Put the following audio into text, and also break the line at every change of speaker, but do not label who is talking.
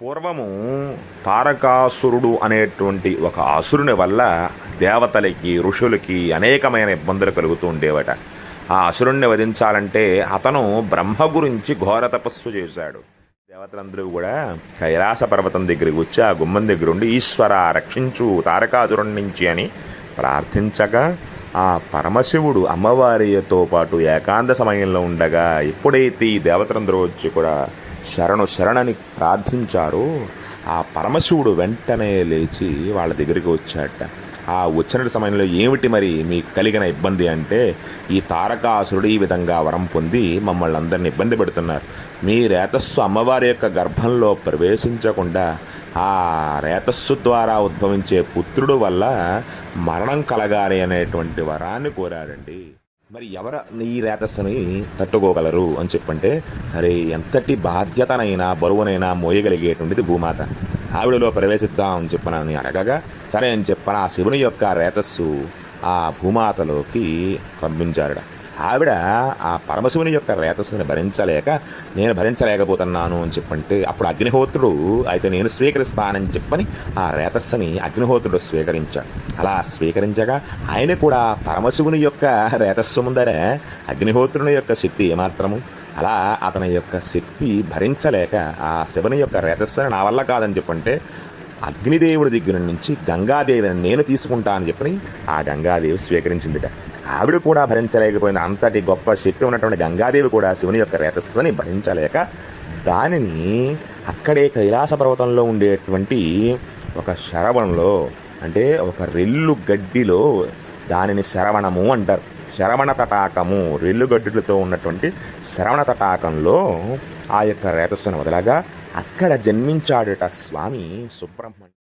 పూర్వము తారకాసురుడు అనేటువంటి ఒక అసురుని వల్ల దేవతలకి ఋషులకి అనేకమైన ఇబ్బందులు కలుగుతూ ఉండేవట. ఆ అసురుణ్ణి వధించాలంటే అతను బ్రహ్మ గురించి ఘోర తపస్సు చేశాడు. దేవతలందరూ కూడా కైలాస పర్వతం దగ్గరికి వచ్చి ఆ గుమ్మం దగ్గర ఉండి ఈశ్వర రక్షించు తారకాసురుడి నుంచి అని ప్రార్థించగా ఆ పరమశివుడు అమ్మవారితో పాటు ఏకాంత సమయంలో ఉండగా ఎప్పుడైతే ఈ దేవతలందరూ వచ్చి కూడా శరణని ప్రార్థించారో ఆ పరమశివుడు వెంటనే లేచి వాళ్ళ దగ్గరికి వచ్చాట. ఆ వచ్చిన సమయంలో ఏమిటి మరి మీకు కలిగిన ఇబ్బంది అంటే, ఈ తారకాసురుడు ఈ విధంగా వరం పొంది మమ్మల్ని అందరిని ఇబ్బంది పెడుతున్నారు. మీ రేతస్సు అమ్మవారి యొక్క గర్భంలో ప్రవేశించకుండా ఆ రేతస్సు ద్వారా ఉద్భవించే పుత్రుడు వల్ల మరణం కలగాలి అనేటువంటి వరాన్ని కోరాడండి. మరి ఎవరు ఈ రేతస్సుని తట్టుకోగలరు అని చెప్పంటే, సరే ఎంతటి బాధ్యతనైనా బరువునైనా మోయగలిగేటువంటిది భూమాత. ఆవిడలో ప్రవేశిద్దాం అని చెప్పనని అడగగా సరే అని చెప్పన ఆ శివుని యొక్క రేతస్సు ఆ భూమాతలోకి పంపించారట. ఆవిడ ఆ పరమశివుని యొక్క రేతస్సుని భరించలేక నేను భరించలేకపోతున్నాను అని చెప్పంటే, అప్పుడు అగ్నిహోత్రుడు అయితే నేను స్వీకరిస్తానని చెప్పని ఆ రేతస్సుని అగ్నిహోత్రుడు స్వీకరించాడు. అలా స్వీకరించగా ఆయన కూడా పరమశివుని యొక్క రేతస్సు ముందరే అగ్నిహోత్రుని యొక్క శక్తి ఏమాత్రము, అలా అతని యొక్క శక్తి భరించలేక ఆ శివుని యొక్క రేతస్సుని నా వల్ల కాదని చెప్పంటే అగ్నిదేవుడి దగ్గర నుంచి గంగాదేవిని నేను తీసుకుంటా అని చెప్పని ఆ గంగాదేవి స్వీకరించిందిట. ఆవిడ కూడా భరించలేకపోయింది. అంతటి గొప్ప శక్తి ఉన్నటువంటి గంగాదేవి కూడా శివుని యొక్క రేతస్సుని భరించలేక దానిని అక్కడే కైలాస పర్వతంలో ఉండేటువంటి ఒక శరవణంలో, అంటే ఒక రెల్లు గడ్డిలో దానిని శరవణము అంటారు. శరవణ తటాకము, రెల్లుగడ్డులతో ఉన్నటువంటి శరవణ తటాకంలో ఆ యొక్క రేతస్సును వదలగా అక్కడ జన్మించాడట స్వామి సుబ్రహ్మణ్యం.